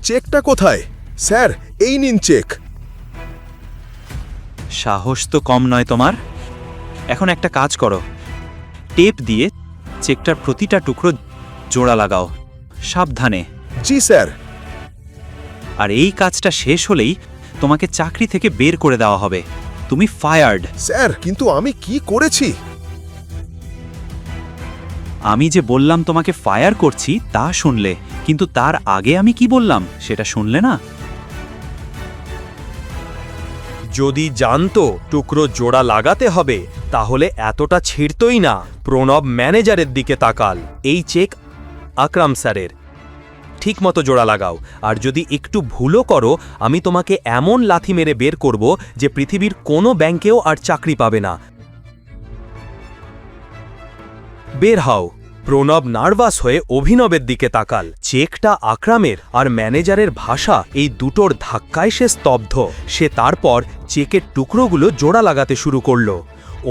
চেকটা কোথায়? স্যার, এই নিন চেক। সাহস তো কম নয় তোমার। এখন একটা কাজ করো, টেপ দিয়ে চেকটার প্রতিটা টুকরো জোড়া লাগাও, সাবধানে। জি স্যার। আর এই কাজটা শেষ হলেই তোমাকে চাকরি থেকে বের করে দেওয়া হবে। তুমি ফায়ার্ড। স্যার, কিন্তু আমি কি করেছি? আমি যে বললাম তোমাকে ফায়ার করছি তা শুনলে, কিন্তু তার আগে আমি কি বললাম সেটা শুনলে না। যদি জানতো টুকরো জোড়া লাগাতে হবে তাহলে এতটা ছিঁড়তই না। প্রণব ম্যানেজারের দিকে তাকাল। এই চেক আকরাম স্যারের, ঠিকমতো জোড়া লাগাও। আর যদি একটু ভুলও করো আমি তোমাকে এমন লাথি মেরে বের করব যে পৃথিবীর কোনো ব্যাংকেও আর চাকরি পাবে না। বের হও। প্রণব নার্ভাস হয়ে অভিনবের দিকে তাকাল। চেকটা আকরামের আর ম্যানেজারের ভাষা, এই দুটোর ধাক্কায় সে স্তব্ধ। সে তারপর চেকের টুকরোগুলো জোড়া লাগাতে শুরু করল।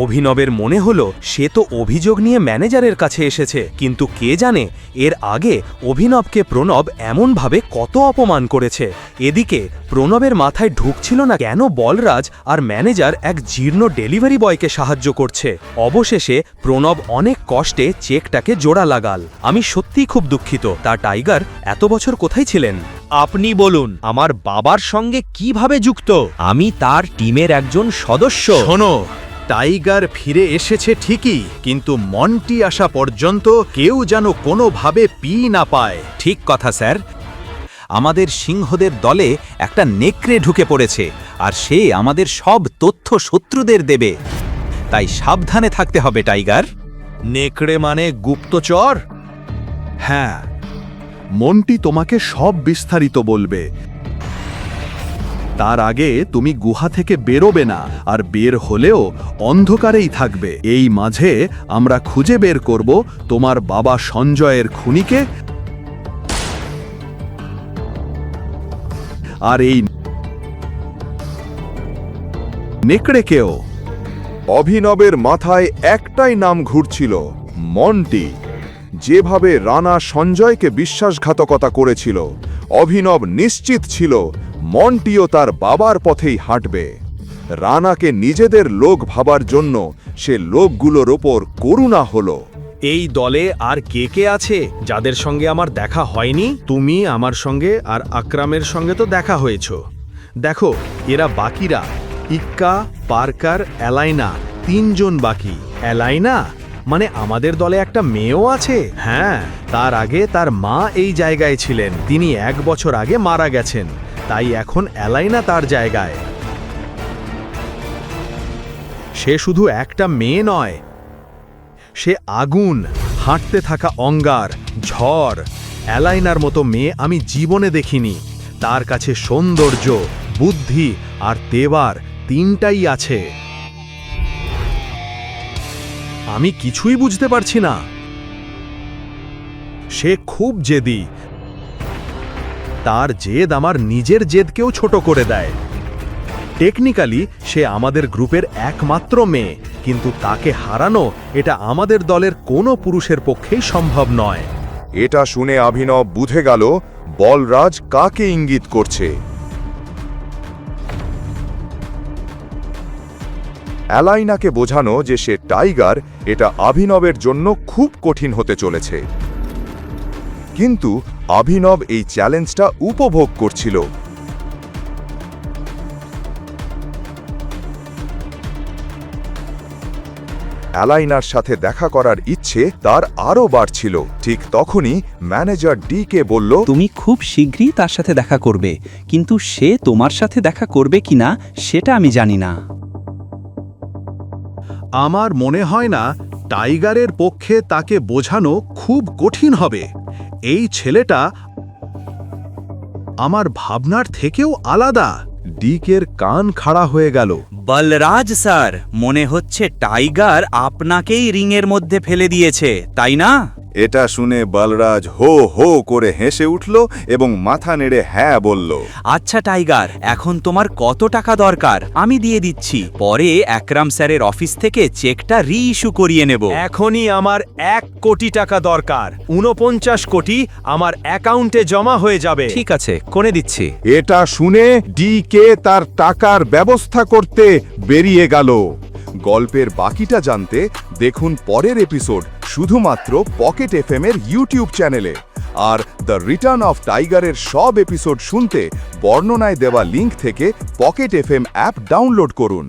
অভিনবের মনে হলো সে তো অভিযোগ নিয়ে ম্যানেজারের কাছে এসেছে, কিন্তু কে জানে এর আগে অভিনবকে প্রণব এমনভাবে কত অপমান করেছে। এদিকে প্রণবের মাথায় ঢুকছিল না কেন বলরাজ আর ম্যানেজার এক জীর্ণ ডেলিভারি বয়কে সাহায্য করছে। অবশেষে প্রণব অনেক কষ্টে চেকটাকে জোড়া লাগাল। আমি সত্যিই খুব দুঃখিত। তা টাইগার এত বছর কোথায় ছিলেন? আপনি বলুন আমার বাবার সঙ্গে কিভাবে যুক্ত? আমি তার টিমের একজন সদস্য। শোনো, টাইগার ফিরে এসেছে ঠিকই, কিন্তু মন্টি আসা পর্যন্ত কেউ যেন কোনোভাবে পি না পায়। ঠিক কথা স্যার। আমাদের সিংহদের দলে একটা নেকড়ে ঢুকে পড়েছে, আর সে আমাদের সব তথ্য শত্রুদের দেবে। তাই সাবধানে থাকতে হবে টাইগার। নেকড়ে মানে গুপ্তচর? হ্যাঁ, মন্টি তোমাকে সব বিস্তারিত বলবে। তার আগে তুমি গুহা থেকে বেরোবে না, আর বের হলেও অন্ধকারেই থাকবে। এই মাঝে আমরা খুঁজে বের করব তোমার বাবা সঞ্জয়ের খুনিকে, আর এই নেকড়েকেও। অভিনবের মাথায় একটাই নাম ঘুরছিল, মন্টি। যেভাবে রানা সঞ্জয়কে বিশ্বাসঘাতকতা করেছিল, অভিনব নিশ্চিত ছিল মন্টিও তার বাবার পথেই হাঁটবে। রানাকে নিজেদের লোক ভাবার জন্য সে লোকগুলোর ওপর করুণা হলো। এই দলে আর কে কে আছে যাদের সঙ্গে আমার দেখা হয়নি? তুমি আমার সঙ্গে আর আকরামের সঙ্গে তো দেখা হয়েছ। দেখো, এরা বাকিরা ইক্কা, পার্কার, অ্যালাইনা, তিনজন বাকি। অ্যালাইনা মানে আমাদের দলে একটা মেয়েও আছে। হ্যাঁ, তার আগে তার মা এই জায়গায় ছিলেন। তিনি 1 বছর আগে মারা গেছেন, তাই এখন অ্যালাইনা তার জায়গায়। সে শুধু একটা মেয়ে নয়, সে আগুন, হাঁটতে থাকা অঙ্গার, ঝড়। অ্যালাইনার মতো মেয়ে আমি জীবনে দেখিনি। তার কাছে সৌন্দর্য, বুদ্ধি আর তেবার তিনটাই আছে। আমি কিছুই বুঝতে পারছি না। সে খুব জেদি। তার জেদ আমার নিজের জেদকেও ছোট করে দেয়। টেকনিক্যালি সে আমাদের গ্রুপের একমাত্র মেয়ে, কিন্তু তাকে হারানো এটা আমাদের দলের কোনো পুরুষের পক্ষেই সম্ভব নয়। এটা শুনে অভিনব বুঝে গেল বলরাজ কাকে ইঙ্গিত করছে। অ্যালাইনাকে বোঝানো যে সে টাইগার, এটা অভিনবের জন্য খুব কঠিন হতে চলেছে। কিন্তু অভিনব এই চ্যালেঞ্জটা উপভোগ করছিল। অ্যালাইনার সাথে দেখা করার ইচ্ছে তার আরও বাড়ছিল। ঠিক তখনই ম্যানেজার ডি কে বলল, তুমি খুব শীঘ্রই তার সাথে দেখা করবে, কিন্তু সে তোমার সাথে দেখা করবে কিনা সেটা আমি জানি না। আমার মনে হয় না টাইগারের পক্ষে তাকে বোঝানো খুব কঠিন হবে। এই ছেলেটা আমার ভাবনার থেকেও আলাদা। ডিকের কান খাড়া হয়ে গেল। বলরাজ স্যার, মনে হচ্ছে টাইগার আপনাকেই রিংয়ের মধ্যে ফেলে দিয়েছে, তাই না? এটা শুনে বলরাজ হো হো করে হেসে উঠল এবং মাথা নেড়ে হ্যাঁ বলল। আচ্ছা টাইগার, এখন তোমার কত টাকা দরকার আমি দিয়ে দিচ্ছি, পরে একরাম স্যারের অফিস থেকে চেকটা রিইস্যু করিয়ে নেব। এখনই আমার 1 কোটি টাকা দরকার। 49 কোটি আমার অ্যাকাউন্টে জমা হয়ে যাবে। ঠিক আছে, করে দিচ্ছি। এটা শুনে ডিকে তার টাকার ব্যবস্থা করতে বেরিয়ে গেল। গল্পের বাকিটা জানতে দেখুন পরের এপিসোড শুধুমাত্র পকেট এফএম এর ইউটিউব চ্যানেলে। আর দ্য রিটার্ন অফ টাইগারের সব এপিসোড শুনতে বর্ণনায় দেওয়া লিংক থেকে পকেট এফএম অ্যাপ ডাউনলোড করুন।